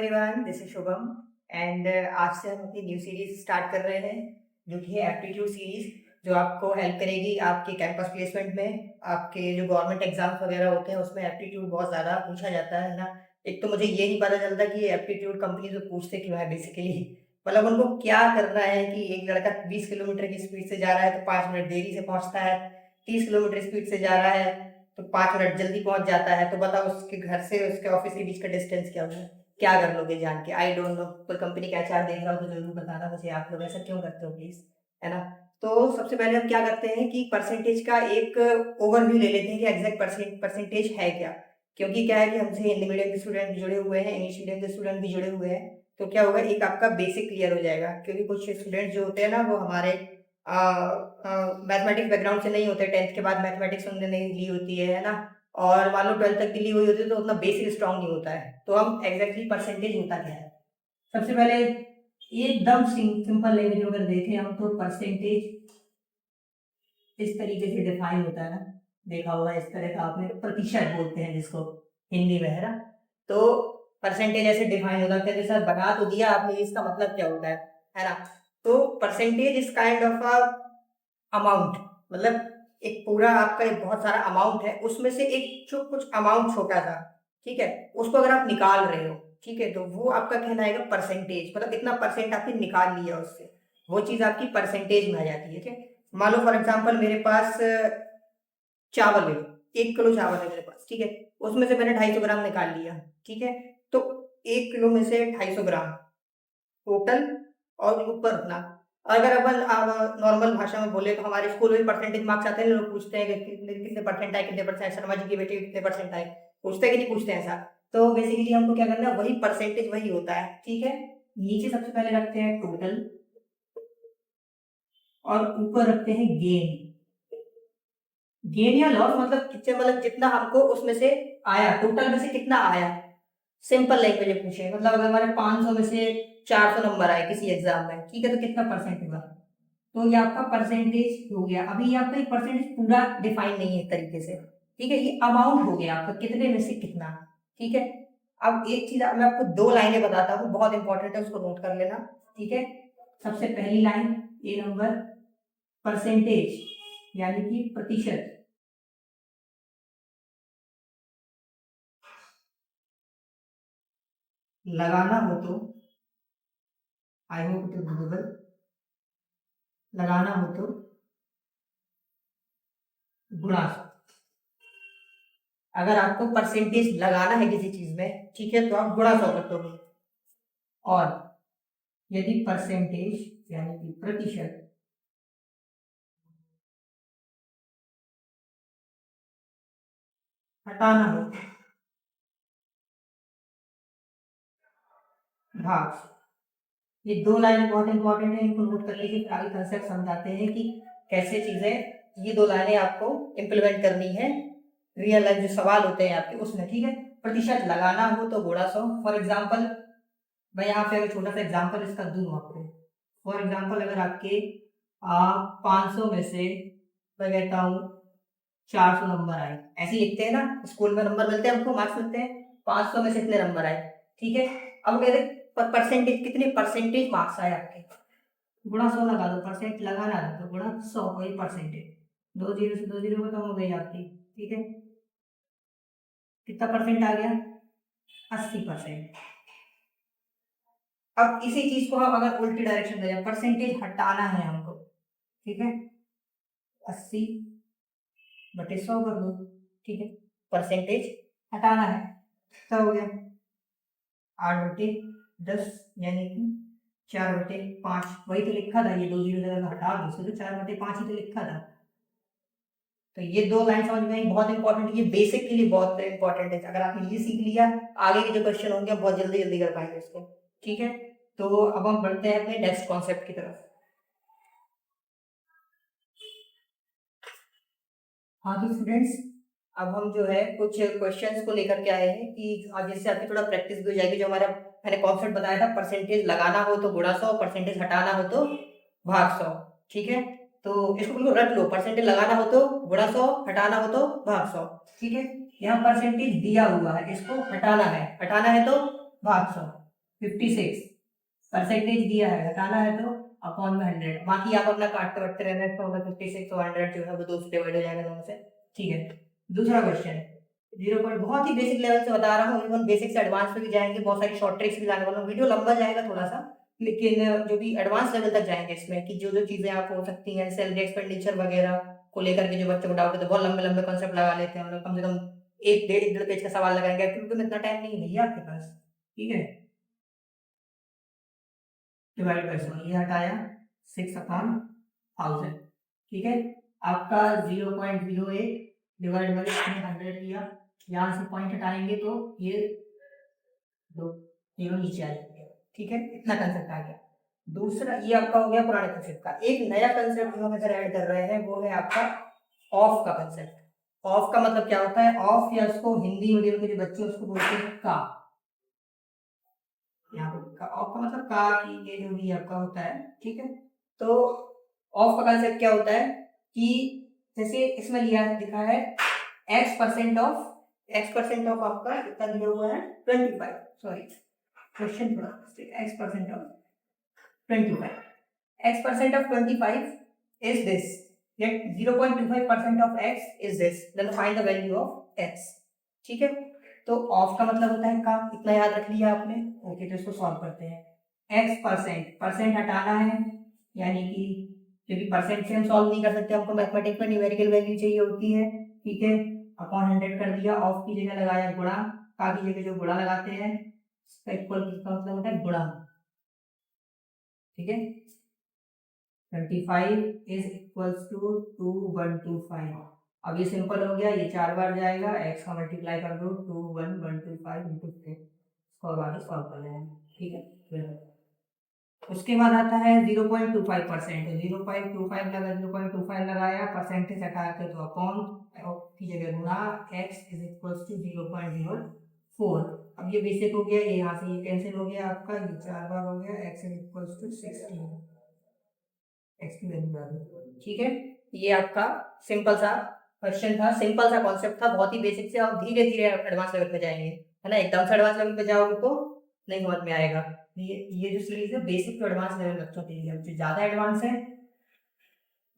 Everyone, this is Shubham and आज से हम अपनी न्यू सीरीज स्टार्ट कर रहे हैं जो कि है एप्टीट्यूड सीरीज, जो आपको हेल्प करेगी आपके कैंपस प्लेसमेंट में। आपके जो गवर्नमेंट एग्जाम्स वगैरह होते हैं उसमें एप्टीट्यूड बहुत ज़्यादा पूछा जाता है ना। एक तो मुझे ये नहीं पता चलता कि एप्टीट्यूड कंपनी से पूछते क्यों है बेसिकली। मतलब उनको क्या करना है कि एक लड़का 20 किलोमीटर की स्पीड से जा रहा है तो 5 मिनट देरी से पहुंचता है, 30 किलोमीटर स्पीड से जा रहा है तो 5 मिनट जल्दी पहुंच जाता है। तो बताओ उसके घर से उसके ऑफिस के बीच का डिस्टेंस क्या होगा, क्या कर लोगे जान के? I don't know. कोई कंपनी का एचआर देख रहा हो तो जरूर बताना मुझे, आप लोग ऐसा क्यों करते हो प्लीज, है ना। तो सबसे पहले हम क्या करते हैं कि परसेंटेज का एक ओवरव्यू ले लेते हैं कि एग्जैक्ट परसेंटेज है क्या। क्योंकि क्या है कि हमसे हिंदी मीडियम के स्टूडेंट जुड़े हुए हैं, इंग्लिश मीडियम के स्टूडेंट भी जुड़े हुए हैं। तो क्या होगा, एक आपका बेसिक क्लियर हो जाएगा। क्योंकि कुछ स्टूडेंट जो होते हैं ना वो हमारे मैथमेटिक्स बैकग्राउंड से नहीं होते, 10th के बाद मैथमेटिक्स उन्होंने नहीं ली होती है ना। और मान लो 12th तक की ली हुई होती है तो उतना बेसिक स्ट्रांग नहीं होता है। तो हम एग्जैक्टली परसेंटेज होता क्या है, सबसे पहले एकदम सिंपल लैंग्वेज में अगर देखें हम तो परसेंटेज इस तरीके से डिफाइन होता है ना। देखा होगा इस तरह का आपने, प्रतिशत बोलते हैं जिसको हिंदी में, है ना। तो परसेंटेज ऐसे डिफाइन होता है, जैसे बता तो दिया आपने इसका मतलब क्या होता है ना। तो percentage is kind of a amount, मतलब एक पूरा आपका एक बहुत सारा अमाउंट है, उसमें से एक जो कुछ अमाउंट छोटा सा, ठीक है, उसको अगर आप निकाल रहे हो, ठीक है, तो वो आपका कहलाएगा परसेंटेज। मतलब इतना परसेंट आपने निकाल लिया उससे, वो चीज आपकी परसेंटेज में आ जाती है। ठीक है, मान लो फॉर एग्जाम्पल मेरे पास चावल ले लो, 1 किलो चावल है मेरे पास, ठीक है, उसमें से मैंने 250 ग्राम निकाल लिया, ठीक है। तो 1 किलो में से 250 ग्राम टोटल, और ऊपर उतना। अगर अपन नॉर्मल भाषा में बोले तो हमारे स्कूल में परसेंटेज मार्क्स आते हैं, लोग पूछते हैं कि कितने कितने परसेंट आए, कितने परसेंट, शर्मा जी की बेटी कितने परसेंट आए, पूछते हैं कि नहीं पूछते हैं ऐसा। तो बेसिकली हमको क्या करना है, वही परसेंटेज वही होता है, ठीक है। नीचे सबसे पहले रखते हैं टोटल और ऊपर रखते हैं गेन। गेन या लॉस मतलब कितने, मतलब जितना हमको उसमें से आया, टोटल में से कितना आया। सिंपल लैंग्वेज में पूछे, मतलब अगर हमारे 500 में से 400 नंबर आए किसी एग्जाम में, ठीक है, तो कितना परसेंट हुआ। तो ये आपका परसेंटेज हो गया। अभी ये आपका परसेंटेज पूरा डिफाइन नहीं है एक तरीके से, ठीक है, ये अमाउंट हो गया आपका, कितने में से कितना, ठीक है। अब एक चीज मैं आपको 2 लाइनें बताता हूँ, बहुत इंपॉर्टेंट है, उसको नोट कर लेना, ठीक है। सबसे पहली लाइन, ए नंबर, परसेंटेज यानी कि प्रतिशत, लगाना हो तो, आई होप इट गूगल, लगाना हो तो गुणा। अगर आपको परसेंटेज लगाना है किसी चीज में, ठीक है, तो आप गुणा 100 कर दोगे। और यदि परसेंटेज यानी कि प्रतिशत हटाना हो, भाग। ये 2 लाइन बहुत इंपॉर्टेंट है, इनको नोट कर लीजिए, फिर आगे कंसेप्ट समझाते हैं कि कैसे चीजें, ये 2 लाइनें आपको इम्प्लीमेंट करनी है रियल लाइफ जो सवाल होते हैं आपके उसमें, ठीक है। प्रतिशत लगाना हो तो गुणा 100। फॉर एग्जाम्पल मैं यहाँ पे अगर छोटा सा एग्जाम्पल इसका दूं आपको, फॉर एग्जाम्पल अगर आपके 500 में से मैं कहता हूँ 400 नंबर आए, ऐसे ही लिखते हैं ना, स्कूल में नंबर मिलते हैं हमको, मार्क्स मिलते हैं, 500 में से इतने नंबर आए, ठीक है। अब कहते परसेंटेज, कितने परसेंटेज मार्क्स आए आपके, गुणा 100 लगा दो, परसेंट लगाना है तो गुणा 100, वही परसेंटेज, 2 जीरो से 2 जीरो खत्म हो गई आपकी, ठीक है। कितना परसेंट आ गया, 80%। अब इसी चीज को हम अगर उल्टी डायरेक्शन में, परसेंटेज हटाना है हमको, ठीक है, 80/100 कर दो, ठीक है, परसेंटेज हटाना है। तो हो गया 8/10 यानी कि 4/5, वही तो लिखा था, ये 2 जीरो जगह हटा दो तो 4/5 ही तो लिखा था। तो ये 2 लाइन समझ में आई, बहुत इंपॉर्टेंट, ये बेसिक के लिए बहुत इंपॉर्टेंट है। अगर आपने ये सीख लिया, आगे के जो क्वेश्चन होंगे बहुत जल्दी जल्दी कर पाएंगे इसको, ठीक है। तो अब हम बढ़ते हैं अपने नेक्स्ट कॉन्सेप्ट की तरफ। हाँ तो स्टूडेंट्स, अब हम जो है कुछ क्वेश्चंस को लेकर के आए हैं कि अब जैसे आपकी थोड़ा प्रैक्टिस भी हो जाएगी। जो हमारा मैंने कॉन्सेप्ट बताया था, परसेंटेज लगाना हो तो गुणा 100, परसेंटेज हटाना हो तो भाग 100, ठीक है। तो इसको बिल्कुल रट लो, परसेंटेज लगाना हो तो गुणा 100, हटाना हो तो भाग 100, ठीक है। यहाँ परसेंटेज दिया हुआ है, इसको हटाना है तो भाग 100, 56 परसेंटेज दिया है, हटाना है तो अपॉन में 100, बाकी आप अपना काटते बढ़ते रहना है, तो होगा 56 तो 100 जो है वो 2 से डिवाइड हो जाएगा दोनों से। ठीक है, दूसरा क्वेश्चन है 0 पॉइंट, बहुत ही बेसिक लेवल से बता रहा हूँ, इवन बेसिक से एडवांस पे भी जाएंगे, बहुत सारी शॉर्ट ट्रिक्स भी लाने वाला हूँ, वीडियो लंबा जाएगा थोड़ा सा, लेकिन जो भी एडवांस लेवल तक जाएंगे इसमें कि जो जो चीजें आप हो सकती हैं सैलरी एक्सपेंडिचर वगैरह को लेकर के जो बच्चों को डाउट है, तो बहुत लंबे लंबे कॉन्सेप्ट लगा लेते हैं हम लोग, कम से कम एक डेढ़ पेज का सवाल लगाएंगे, क्योंकि में इतना टाइम नहीं है भैया आपके पास। ठीक है, डिवाइड बाय 100, ये हटाया 6/1000। ठीक है, आपका 0.08 डिवाइड बाय 100 लिया, यहाँ से पॉइंट हटाएंगे तो ये दो जीरो नीचे आ जाएंगे। ठीक है, इतना कंसेप्ट आ गया। दूसरा ये आपका हो गया पुराने कंसेप्ट का, एक नया कंसेप्ट जो हम इधर ऐड कर रहे हैं वो है आपका ऑफ का कंसेप्ट। ऑफ का मतलब क्या होता है, ऑफ या उसको हिंदी मीडियम के जो बच्चे उसको बोलते हैं का, यहाँ पे ऑफ का मतलब का की ये जो भी आपका होता है। ठीक है, तो ऑफ का कंसेप्ट क्या होता है कि जैसे इसमें लिया दिखा है x% ऑफ आपका कितना दिया हुआ है 25, सॉरी क्वेश्चन थोड़ा x% of 25, x% of 25 is this, yet 0.25% of x is this, then find the value of x। ठीक है, तो ऑफ का मतलब होता है का, इतना याद रख लिया आपने। ओके, तो इसको सॉल्व करते हैं, x%, परसेंट हटाना है, यानी कि क्योंकि परसेंट से हम सॉल्व नहीं कर सकते, हमको मैथमेटिक्स में न्यूमेरिकल वैल्यू चाहिए होती है। ठीक है, अपॉन 100 कर दिया, ऑफ की जगह लगाया गुणा, का की जगह जो गुणा लगाते हैं इसका इक्वल का मतलब होता है गुणा। ठीक है, 25 इज इक्वल्स टू 2125। अब ये सिंपल हो गया, ये 4 बार जाएगा, x का मल्टीप्लाई कर दो 21125 इंटू 3, इसको अब आगे सॉल्व कर लेना। ठीक है, उसके बाद आता है 0.25%, 0.25 लगा, 0.25 लगाया, परसेंटेज हटा के तो अपॉन की जगह गुणा, x इज इक्वल्स टू 0.04। अब ये बेसिक हो गया, ये यहाँ से ये कैंसिल हो गया आपका, ये 4 बार हो गया, x is equals to 16, x की वैल्यू आ गई। ठीक है, ये आपका सिंपल सा क्वेश्चन था, सिंपल सा कॉन्सेप्ट था, बहुत ही बेसिक से, आप धीरे धीरे एडवांस लेवल पे जाएंगे, है ना, एकदम से एडवांस लेवल पे जाओगे तो नहीं समझ में आएगा। ये जो सीरीज है बेसिक टू एडवांस लेवल बच्चों के लिए, जो ज्यादा एडवांस है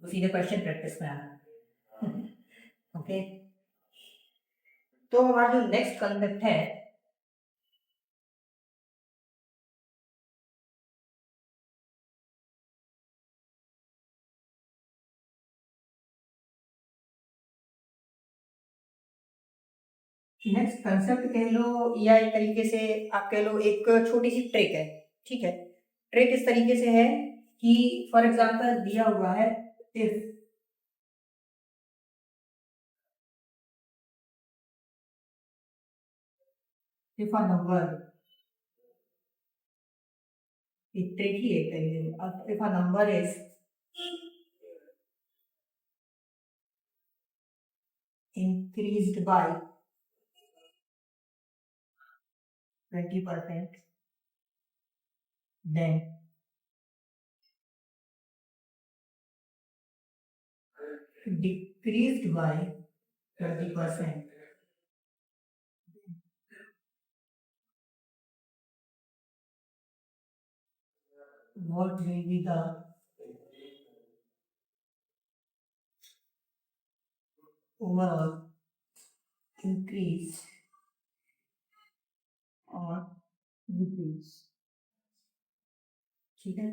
वो सीधे क्वेश्चन प्रैक्टिस में आना। ओके, तो हमारा जो नेक्स्ट कॉन्सेप्ट है, नेक्स्ट कंसेप्ट कह लो या एक तरीके से आप कह लो एक छोटी सी ट्रिक है। ठीक है, ट्रिक इस तरीके से है कि फॉर एग्जांपल दिया हुआ है इफ अ नंबर, एक ट्रिक ही है, if a number is increased by 20%, then decreased by 20%, what will be the overall increase or decrease। ठीक है,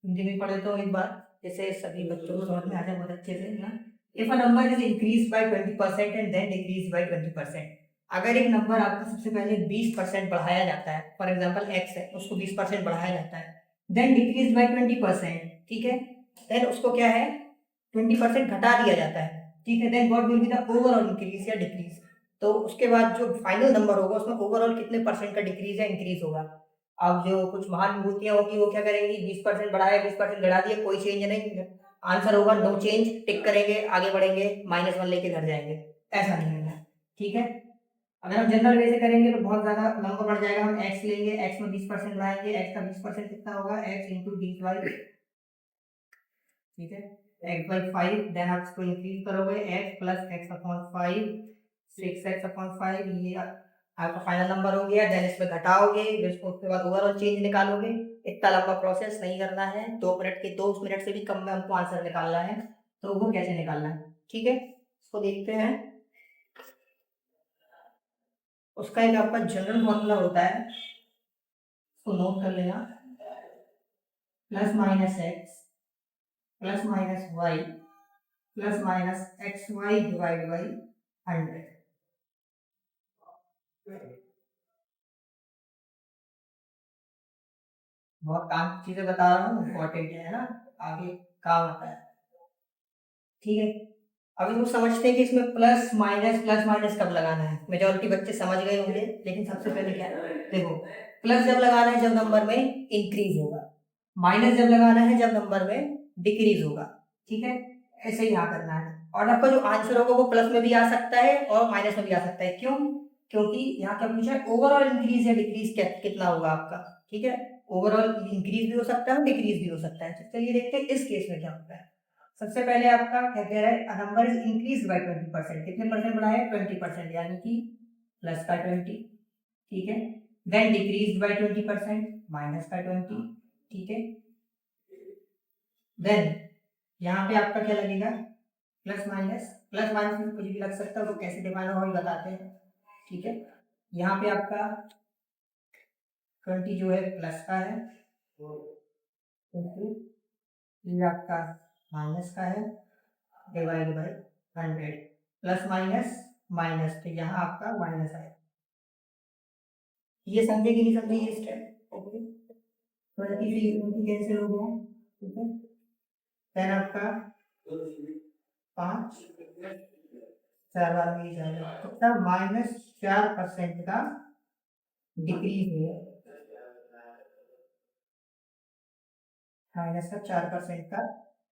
हिंदी में पढ़े तो एक बार, जैसे सभी बच्चों को समझ में आ जाए बहुत अच्छे से ना। If a number is increase by 20% and then decrease by 20%, अगर एक नंबर आपका सबसे पहले 20% बढ़ाया जाता है, फॉर एग्जांपल x है, उसको 20% बढ़ाया जाता है, देन डिक्रीज बाय 20%, ठीक है, देन उसको क्या है 20% घटा दिया जाता है। ठीक है, then what will be the overall increase या डिक्रीज, तो उसके बाद जो फाइनल नंबर होगा उसमें ओवरऑल कितने परसेंट का डिक्रीज या इंक्रीज होगा। अब जो कुछ महान विभूतियां होगी वो क्या करेंगी, 20% बढ़ाया 20% घटा दिया, कोई चेंज नहीं, आंसर होगा नो चेंज, टिक करेंगे आगे बढ़ेंगे, -1 लेके घर जाएंगे, ऐसा नहीं होगा। ठीक है, अगर हम जनरल वे से करेंगे तो बहुत ज्यादा लंबा बढ़ जाएगा, हम x लेंगे, x में 20% बढ़ाएंगे, x का 20% कितना होगा x इंटू 20 ठीक है, x/5, देन आप इसको इंक्रीज करोगे x plus x upon 5, 6x upon 5, ये आपका फाइनल नंबर हो गया, देन इसमें घटाओगे, फिर उसके बाद ओवरऑल चेंज निकालोगे। इतना लंबा प्रोसेस नहीं करना है, 2 मिनट के 2 मिनट से भी कम में हमको आंसर निकालना है। तो वो कैसे निकालना है, ठीक है, इसको देखते हैं। उसका एक आपका जनरल फॉर्मूला होता है, उसको नोट कर लेना। Plus minus x plus minus y plus minus x y divide by 100। बहुत काम की चीजें बता रहा हूँ, इम्पोर्टेंट है ना, आगे काम आता है, ठीक है। अब इसको समझते हैं कि इसमें प्लस माइनस कब लगाना है। मेजोरिटी बच्चे समझ गए होंगे, लेकिन सबसे पहले क्या है, देखो, प्लस जब लगाना है जब नंबर में इंक्रीज होगा, माइनस जब लगाना है जब नंबर में डिक्रीज होगा, ठीक है। ऐसे ही यहाँ करना है, और आपका जो आंसर होगा वो प्लस में भी आ सकता है और माइनस में भी आ सकता है। क्यों? क्योंकि यहाँ क्या पूछा है, ओवरऑल इंक्रीज या डिक्रीज कितना होगा आपका, ठीक है। ओवरऑल इंक्रीज भी हो सकता है, डिक्रीज भी हो सकता है। चलिए देखते हैं इस केस में क्या होता है। सबसे पहले आपका क्या कह रहा है, नंबर इज इंक्रीज बाय 20%, कितने परसेंट बढ़ा है, 20%, यानी कि प्लस का 20, ठीक है। देन डिक्रीज बाय 20%, माइनस का 20, ठीक है। देन यहाँ पे आपका क्या लगेगा, प्लस माइनस में कुछ भी लग सकता है, वो कैसे डिफाइन होगा वो बताते हैं, ठीक है। यहाँ पे आपका 20 जो है प्लस का है, ये आपका माइनस का है, divide by 100। Plus minus minus, तो यहाँ आपका माइनस आएगा। ये समझे कि नहीं समझे ये स्टेप, ओके। 20 कैंसिल हो गया, ठीक है। देन आपका 5 4 बार में ही जाएगा, कितना, -4% का डिक्रीज है, -4% का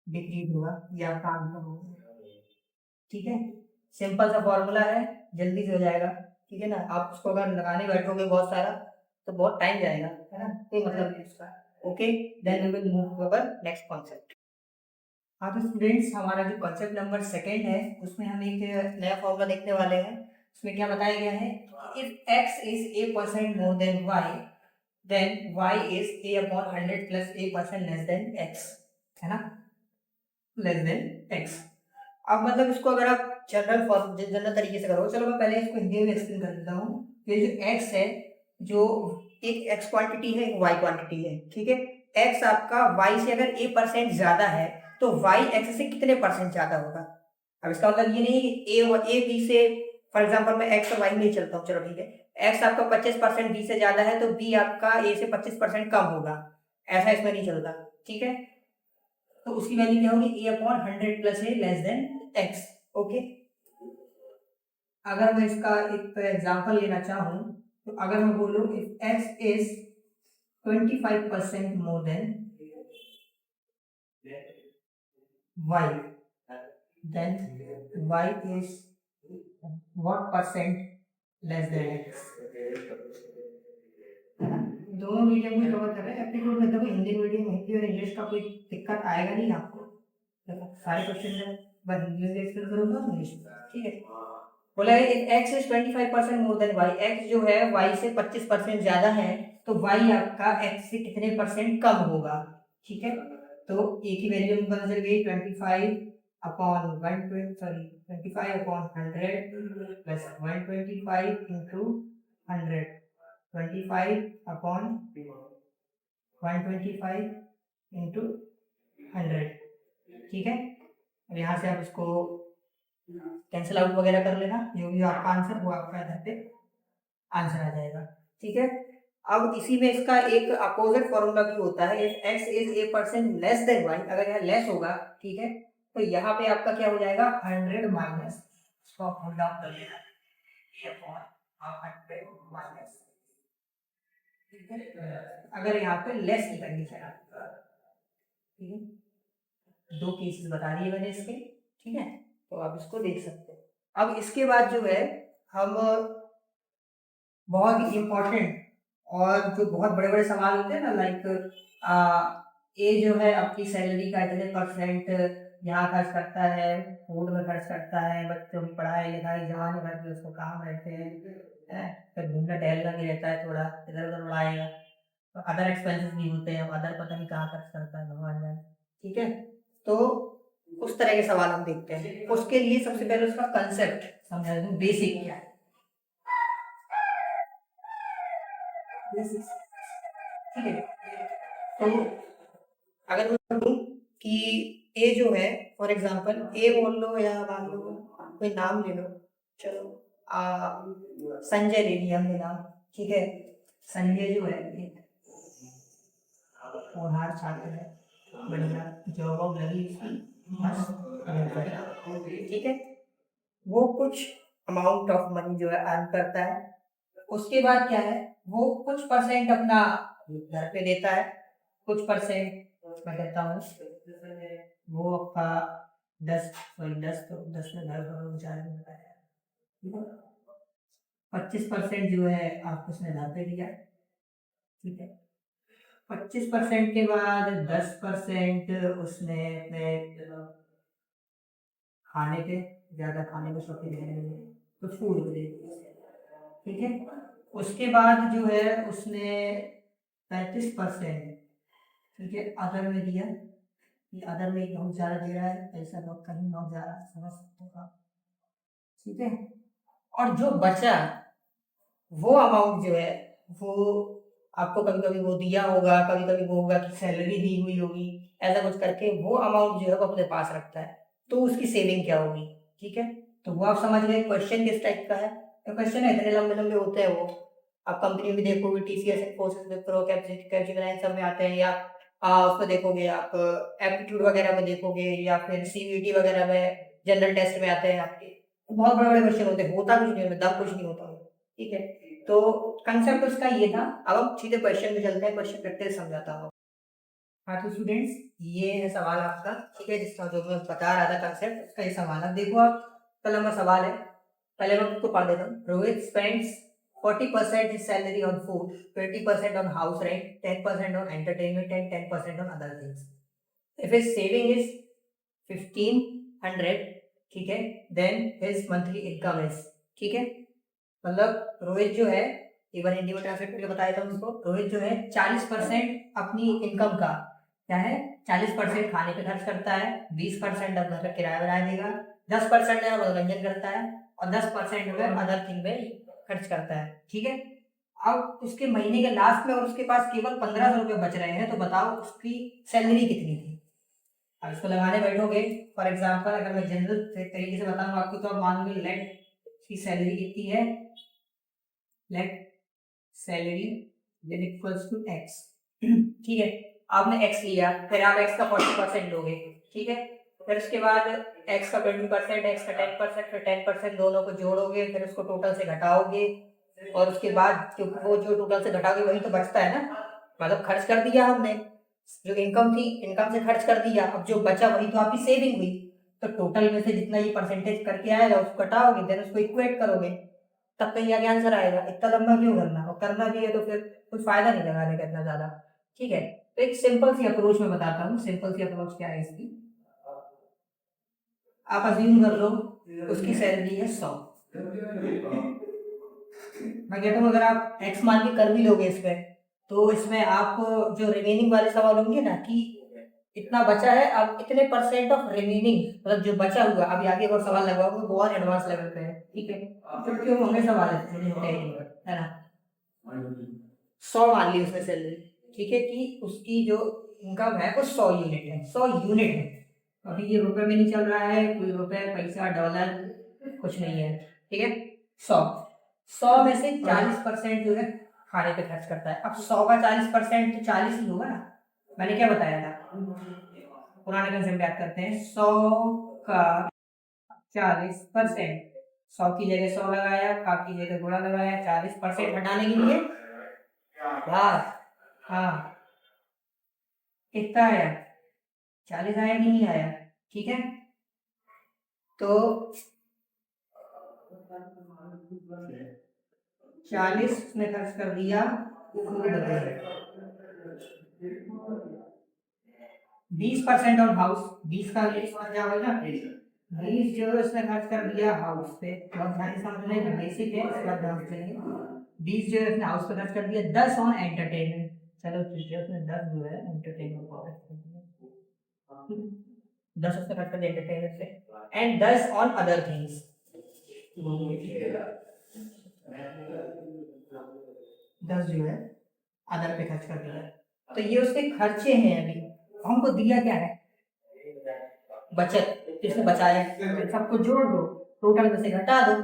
डिक्रीज हुआ, ये आपका आंसर होगा, ठीक है। सिंपल सा फॉर्मूला है, जल्दी से हो जाएगा, ठीक है ना। आप उसको अगर लगाने बैठोगे बहुत सारा तो बहुत टाइम जाएगा, है ना, कोई मतलब नहीं उसका, okay. Then we will move to our next concept. हाँ तो स्टूडेंट्स, हमारा जो कॉन्सेप्ट नंबर सेकेंड है उसमें हम एक नया फॉर्मूला देखने वाले हैं। उसमें क्या बताया गया है, if x is a% more than y, then y is a upon 100 plus a% less than x, है ना, लेस देन x। अब मतलब इसको अगर आप जनरल तरीके से करो, चलो मैं पहले इसको हिंदी में एक्सप्लेन कर देता हूँ। ये जो x है, जो एक x क्वांटिटी है, एक y क्वांटिटी है, ठीक है। x आपका y से अगर a% ज्यादा है तो y x से कितने परसेंट ज्यादा होगा। अब इसका मतलब ये नहीं कि a b से, फॉर एग्जांपल मैं x और y नहीं चलता हूँ, चलो ठीक है, x आपका 25% b से ज्यादा है तो b आपका a से 25% कम होगा, ऐसा इसमें नहीं चलता, ठीक है। तो उसकी वैल्यू क्या होगी, a upon 100 plus A less than x, okay. अगर मैं इसका एक एग्जांपल लेना चाहूँ, तो अगर मैं बोलूँ if x is 25% more than y, then y is what percent less than x, दोनों मीडियम में कवर कर रहे हैं। एप्टीट्यूड में देखो, हिंदी मीडियम, हिंदी और इंग्लिश का कोई दिक्कत आएगा नहीं आपको, सारे क्वेश्चन में बस हिंदी में एक्सप्लेन करूंगा, इंग्लिश में, ठीक है। बोला है if x is 25% more than y, x जो है y से 25% ज्यादा है तो y आपका x से कितने परसेंट कम होगा, ठीक है। तो a की वैल्यू में पता चल गई 25 upon 120, sorry 25 upon 100 plus 125 into 100, 25 upon 125 into 100, ठीक है। अब यहाँ से आप इसको कैंसिल आउट वगैरह कर लेना, जो भी आपका आंसर वो आपका इधर पे आंसर आ जाएगा, ठीक है। अब इसी में इसका एक अपोजिट फॉर्मूला भी होता है, if x is a% less then y, अगर यहाँ लेस होगा, ठीक है, तो यहाँ पे आपका क्या हो जाएगा, 100 माइनस, इसको आप पुट डाउन कर लेना, a अपॉन 100 माइनस, ठीक है। अगर यहाँ पे लेस की कंडीशन है, ठीक है, दो केसेस बता दिए मैंने इसके, ठीक है, तो आप इसको देख सकते हैं। अब इसके बाद जो है, हम बहुत ही इम्पोर्टेंट और जो बहुत बड़े बड़े सवाल होते हैं ना, लाइक ए जो है अपनी सैलरी का इतने परसेंट यहाँ खर्च करता है, फूड में खर्च करता है, बच्चों की पढ़ाई लिखाई, जहाँ नहीं घर पे उसको काम रहते हैं, फिर घूमना टहलना भी रहता है, थोड़ा इधर उधर उड़ाएगा, तो अदर एक्सपेंसेस भी होते हैं, अदर पता नहीं कहाँ खर्च करता है भगवान जाने। ठीक है, तो उस तरह के सवाल हम देखते हैं। उसके लिए सबसे पहले उसका कंसेप्ट समझा दूं, बेसिक क्या है। ठीक है, तो अगर मैं बोलूं कि ए जो है, फॉर एग्जांपल ए बोल लो या मान लो कोई नाम ले लो, चलो संजय ले लिया हमने नाम। ठीक है, संजय जो है ये होनहार छात्र है, बढ़िया जॉब वॉब लगी उसकी, मस्त। ठीक है, वो कुछ अमाउंट ऑफ मनी जो है अर्न करता है। उसके बाद क्या है, वो कुछ परसेंट अपना घर पे देता है, कुछ परसेंट मैं कहता हूँ वो आपका 10 में घर भरो, 25% जो है आपको उसने घर पे दिया। ठीक है, 25% के बाद 10% उसने अपने खाने पे, ज्यादा खाने पे शौकीन है तो फूड पे दे दिया। ठीक है, उसके बाद जो है उसने 35%, ठीक है, अदर में दिया। ये अदर में बहुत ज़्यादा दे रहा है, पैसा बहुत कहीं बहुत ज़्यादा, समझ सकते हो आप। ठीक है, और जो बचा वो अमाउंट जो है वो आपको कभी कभी वो दिया होगा, कभी कभी वो होगा कि सैलरी दी हुई होगी, ऐसा कुछ करके वो अमाउंट जो है वो अपने पास रखता है। तो उसकी सेविंग क्या होगी। ठीक है, तो वो आप समझ गए क्वेश्चन किस टाइप का है। तो क्वेश्चन इतने लंबे लंबे होते हैं, वो आप कंपनी में देखोगे, टीसीएस, इन्फोसिस, विप्रो, कैप्जेमिनी सब में आते हैं, या उसमें देखोगे आप एप्टीट्यूड वगैरह में देखोगे, या फिर सीवीटी वगैरह में जनरल टेस्ट में आते हैं आपके। बहुत बड़े बड़े क्वेश्चन होते हैं, होता कुछ नहीं है, दम कुछ नहीं होता। ठीक है, तो कंसेप्ट उसका ये था। अब हम सीधे क्वेश्चन में चलते हैं, क्वेश्चन करते समझाता हूँ। हाँ तो स्टूडेंट्स, ये है सवाल आपका। ठीक है, जिसका जो मैं बता रहा था कंसेप्ट, उसका ये सवाल है। देखो आप, पहला नंबर सवाल है, पहले मैं आपको पढ़ देता हूँ। Rohit spends 40% his salary on food, 20% on house rent, 10% on entertainment and 10% on other things. If his saving is 1500, ठीक है, then his monthly income is, ठीक है, मतलब रोहित जो है, एक बार हिंदी में ट्रांसलेट करके बताया था उसको। रोहित जो है 40% अपनी इनकम का क्या है, 40% खाने पे खर्च करता है, 20% अपना का किराया बनाया देगा, 10% मनोरंजन करता है, और 10% में अदर थिंग में खर्च करता है। ठीक है, अब उसके महीने के लास्ट में और उसके पास केवल 1500 रुपये बच रहे हैं, तो बताओ उसकी सैलरी कितनी थी। अब इसको लगाने बैठोगे, फॉर एग्जाम्पल अगर मैं जनरल तरीके से बताऊंगा आपको, तो आप मान लो लेट की सैलरी कितनी है, let salary then equals to x. ठीक है, आपने एक्स लिया, फिर आप एक्स का 40% लोगे। ठीक है, फिर उसके बाद एक्स का 20%, एक्स का 10%, फिर 10% दोनों को जोड़ोगे, फिर उसको टोटल से घटाओगे, और उसके बाद क्योंकि वो जो टोटल से घटाओगे वही तो बचता है ना, मतलब खर्च कर दिया हमने, जो इनकम थी इनकम से खर्च कर दिया, अब जो बचा वही तो आपकी सेविंग हुई। तो टोटल में से जितना ये परसेंटेज करके आएगा उसको घटाओगे, देन उसको इक्वेट करोगे, तब कहीं आगे आंसर आएगा। इतना लंबा क्यों करना, और करना भी है तो फिर कुछ फायदा नहीं लगाने का इतना ज्यादा। ठीक है, तो एक सिंपल सी अप्रोच में बताता हूँ। सिंपल सी अप्रोच क्या है इसकी, आप अज्यूम कर लो उसकी सैलरी है 100। मैं कहता हूँ अगर आप एक्स मान के कर भी लोगे इस पे, तो इसमें आप जो रिमेनिंग वाले सवाल होंगे ना, कि इतना बचा है, अब इतने परसेंट ऑफ रिमेनिंग, मतलब जो बचा हुआ, अभी आगे और सवाल लगाओगे बहुत एडवांस लेवल पे है। ठीक है, क्योंकि वो होंगे सवाल है ना। 100 मान ली उसने सैलरी, ठीक है, कि उसकी जो इनकम है वो 100 यूनिट है, 100 यूनिट है। अभी ये रुपए में नहीं चल रहा है, कोई रुपए पैसा डॉलर कुछ नहीं है। ठीक है, 100, 100 में से 40% जो है खाने पे खर्च करता है। अब 100 का 40% तो 40 ही होगा ना, मैंने क्या बताया था, पुराने कंसेप्ट याद करते हैं। 100 का 40%, 100 की जगह 100 लगाया, का की जगह गुणा लगाया, 40% हटाने के लिए यार, हाँ, कितना आया, 40 आया कि नहीं आया। ठीक है, तो 40 में खर्च कर दिया, 20% ऑन हाउस, 20 का क्या होगा ना, 20 जो है उसने खर्च कर दिया हाउस पे, बहुत ध्यान से समझना है कि बेसिक है, इसके बाद ध्यान से 20 जो है उसने हाउस पे खर्च कर दिया, 10 ऑन एंटरटेनमेंट, चलो ठीक है उसने 10 जो है एंटरटेनमेंट पर खर्च कर दिया, 10 उसने खर्च कर दिया एंटरटेनमेंट पे, एंड 10 ऑन अदर थिंग्स, 10 जो है अदर पे खर्च कर दिया। तो ये उसके खर्चे हैं। अभी हमको दिया क्या है, बचत, किसने बचाया, सबको जोड़ दो, टोटल में से घटा दो,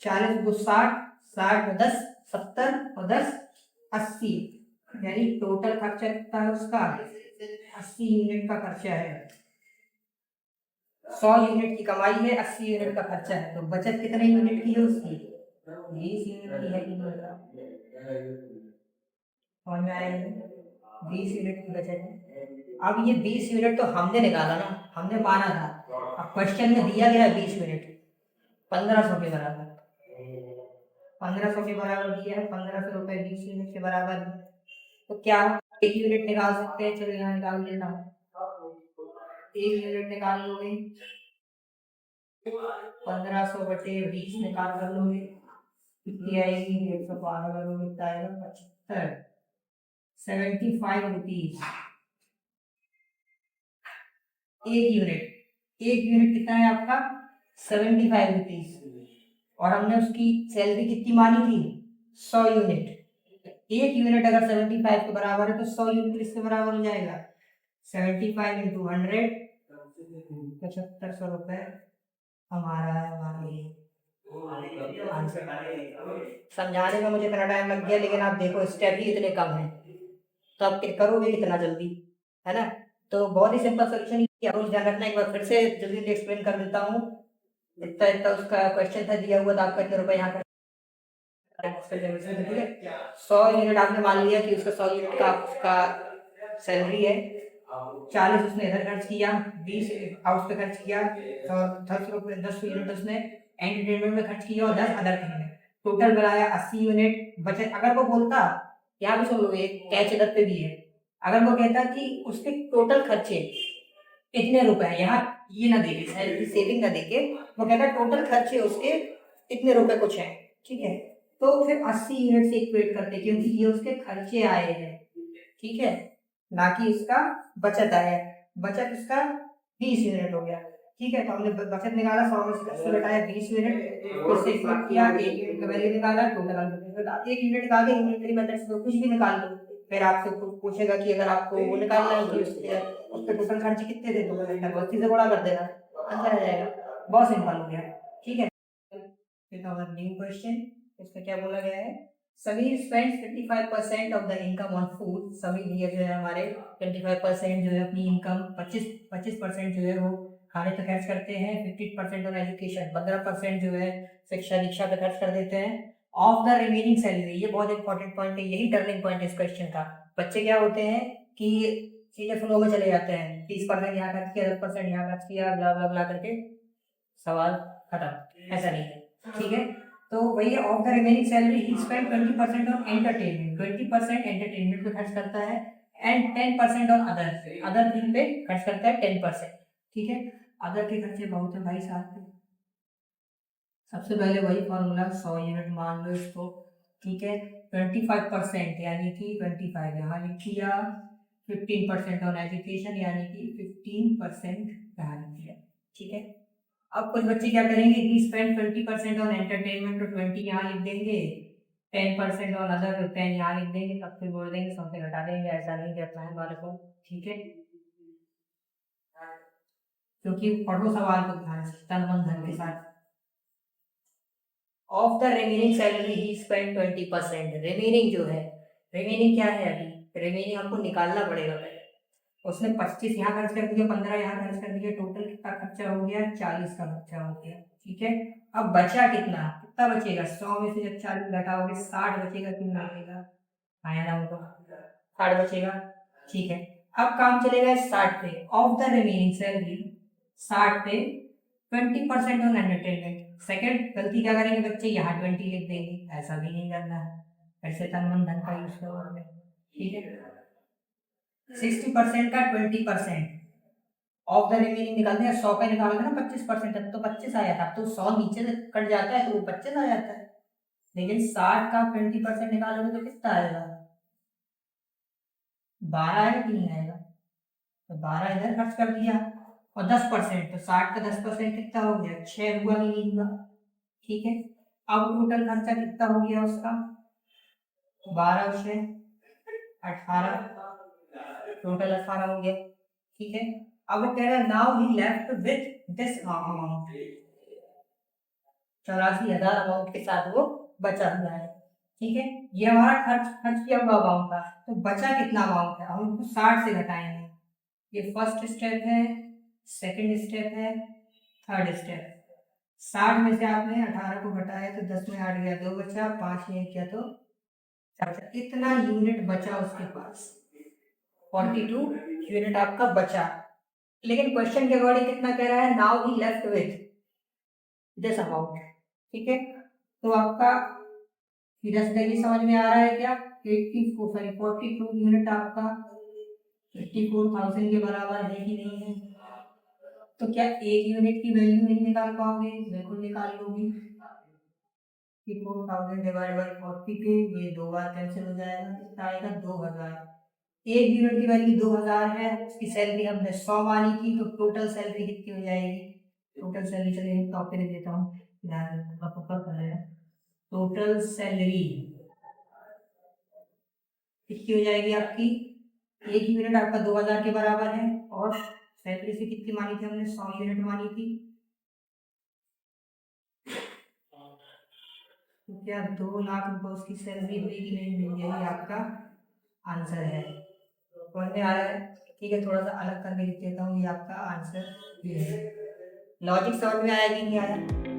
40 को 60, 60 में 10, 70 और 10 80, यानी टोटल खर्चा कितना है उसका 80 यूनिट का खर्चा है। 100 यूनिट की कमाई है, 80 यूनिट का खर्चा है, तो बचत कितने यूनिट की है उसकी, 20 यूनिट की है कि नहीं, समझ में आएगा, 20 यूनिट की बचत है। अब ये 20 यूनिट तो हमने निकाला ना, हमने माना था, अब क्वेश्चन में दिया गया है 20 यूनिट 1500 के बराबर, 1500 के बराबर दिया है, 1500 रुपए 20 यूनिट के बराबर है। तो क्या एक यूनिट निकाल सकते हैं, चलो यहाँ निकाल लेना हूँ, एक यूनिट निकाल लोगे 1500 बटे 20 निकाल कर लोगे, कितनी आएगी, 112 करोगे, कितना आएगा 75, 75 रुपीज एक यूनिट, एक यूनिट कितना है आपका 75 रुपीज, और हमने उसकी सैलरी कितनी मानी थी 100 यूनिट, एक यूनिट अगर 75 के बराबर है तो 100 यूनिट किसके बराबर हो जाएगा, 75 इंटू 100, 7500 रुपए हमारा है, हमारे आंसर। समझाने में मुझे इतना टाइम लग गया, लेकिन आप देखो स्टेप ही इतने कम है, तो आप करोगे कितना जल्दी, है ना। तो बहुत ही सिंपल सोल्यूशन ही अप्रोच ध्यान रखना, एक बार फिर से जल्दी एक्सप्लेन कर देता हूँ। इतना इतना उसका क्वेश्चन था दिया हुआ था, आपका इतने रुपए यहाँ ठीक है, 100 यूनिट आपने मान लिया कि उसका 100 यूनिट का उसका सैलरी है, 40 उसने इधर खर्च किया, 20 हाउस पे खर्च किया, और 10 यूनिट उसने एंटरटेनमेंट में खर्च किया, और 10 अदर थिंग में, टोटल बनाया 80 यूनिट बचत। अगर वो बोलता, यहाँ भी सुन लो एक कैच इधर पे भी है, अगर वो कहता कि उसके टोटल खर्चे इतने रुपए हैं, यहाँ ये ना देके सैलरी सेविंग ना देके वो कहता टोटल खर्चे उसके इतने रुपए कुछ है, ठीक है, तो फिर 80 यूनिट से इक्वेट करते, क्योंकि ये उसके खर्चे आए हैं, ठीक है, ना कि इसका बचत आया है, बचत इसका 20 यूनिट हो गया, ठीक है, तो हमने बचत निकाला 100 में से घटाया 20 यूनिट, उससे इक्वेट किया, एक यूनिट का वैल्यू निकाला, टोटल एक यूनिट निकाल के यूनिटरी मेथड से कुछ भी निकाल दो, फिर आपसे पूछेगा कि अगर आपको वो निकालना है कि उसके टोटल खर्च कितने थे, तो घंटा 80 से गुणा कर देना, आंसर आ जाएगा, बहुत सिंपल हो गया, ठीक है। फिर हमारा न्यू क्वेश्चन, इसमें क्या बोला गया है, Sameer spend 55% of the income on food, Sameer ये जो है हमारे 25% जो है अपनी इनकम 25% जो है वो खाने पे खर्च करते हैं, 50% ऑन एजुकेशन, 15% जो है शिक्षा दीक्षा पे खर्च कर देते हैं, ऑफ द रिमेनिंग सैलरी, ये बहुत इंपॉर्टेंट पॉइंट है, यही टर्निंग पॉइंट है इस क्वेश्चन का। बच्चे क्या होते हैं कि चीजें फ्लो में चले जाते हैं, 30% यहाँ खर्च किया, 10% यहाँ खर्च किया, ब्ला ब्ला ब्ला करके सवाल खत्म, ऐसा नहीं है, ठीक है। तो वही of the remaining salary he spend 20% on entertainment, 20% entertainment पे खर्च करता है, and 10% on other, other thing पे खर्च करता है 10%, ठीक है। अदर के खर्चे बहुत है भाई साहब पे, सबसे पहले वही फॉर्मूला 100 यूनिट मान लो इसको, ठीक है, 25% यानी कि 25 यहाँ लिख दिया, 15% ऑन एजुकेशन यानी कि 15% यहाँ लिख दिया, ठीक है। अब कुछ बच्चे क्या करेंगे, ही स्पेंड 20% ऑन एंटरटेनमेंट, तो 20 यहाँ लिख देंगे, 10% ऑन अदर, तो 10 यहाँ लिख देंगे, तब फिर बोल देंगे 100 से घटा देंगे, ऐसा नहीं करना है हमारे को, ठीक है, क्योंकि पढ़ो सवाल को ध्यान से तन मन धन के साथ। Of the remaining salary he spend 20%, remaining जो है, रिमेनिंग क्या है, अभी रिमेनिंग हमको निकालना पड़ेगा पहले, उसने 25 यहाँ खर्च कर दिया, 15 यहाँ खर्च कर दिया, टोटल कितना खर्चा हो गया 40 का खर्चा हो गया, ठीक है। अब बचा कितना, कितना बचेगा, 100 में से जब 40 घटाओगे 60 बचेगा, कितना बचेगा, आया ना वो, 60 बचेगा, ठीक है। अब काम चलेगा 60 पे, ऑफ द रिमेनिंग सैलरी 60 पे 20% ऑन एंटरटेनमेंट, सेकंड गलती क्या करेंगे बच्चे, यहाँ 20 लिख देंगे, ऐसा भी नहीं करना है, ऐसे तन मन धन का यूज करोगे, ठीक है। 60% का 20% ऑफ द रिमेनिंग निकालते हैं। 100 का निकालते हैं ना 25%, तो 25 आ जाता है। तो 100 नीचे से कट जाता है तो वो 25 आ जाता है। लेकिन 60 का 20% निकालोगे तो कितना आएगा? 12 आएगा कि नहीं आएगा? तो 12 इधर खर्च कर दिया। और 10%, तो 60 का 10% कितना हो गया? 6 हुआ कि नहीं हुआ? ठीक है। अब टोटल खर्चा कितना हो गया उसका? 12 से 18, टोटल 18 हो गया। ठीक है। अब वो कह रहा है now he left with this amount, 84,000 amount के साथ वो बचा हुआ है। ठीक है। ये हमारा खर्च खर्च किया हुआ अमाउंट था। तो बचा कितना अमाउंट है, हम उसको 60 से घटाएंगे। ये फर्स्ट स्टेप है, सेकंड स्टेप है, थर्ड स्टेप। 60 में से आपने 18 को घटाया तो 10 में 8 गया, 2 बचा, 5 में 1 गया तो 4 बचा। इतना यूनिट बचा उसके पास, 42 यूनिट आपका बचा। लेकिन क्वेश्चन के अकॉर्डिंग कितना कह रहा है? Now he left with this amount. ठीक है। तो आपका सीधा सीधा ये समझ में आ रहा है क्या? 84 सॉरी 42 यूनिट आपका 54,000 के बराबर है कि नहीं है? तो क्या एक यूनिट की वैल्यू नहीं निकाल पाओगे? बिल्कुल निकाल लोगे। 54,000 डिवाइड बाई 40 पे ये 2 बार कैंसिल हो जाएगा, कितना आएगा? 2,000। एक यूनिट की वैल्यू 2,000 है, उसकी सैलरी हमने 100 मानी थी, तो टोटल सैलरी कितनी हो जाएगी? टोटल सैलरी चलिए टॉप पे लिख देता हूँ, टोटल सैलरी कितनी हो जाएगी आपकी? एक यूनिट आपका 2,000 के बराबर है, और सैलरी से कितनी मानी थी हमने? 100 यूनिट मानी थी। तो क्या 2 लाख रुपए उसकी सैलरी हुई कि नहीं हुई? यही आपका आंसर है। समझ में आ रहा है? ठीक है, थोड़ा सा अलग करके लिख देता हूँ, ये आपका आंसर ये है। लॉजिक समझ में आया कि नहीं आया?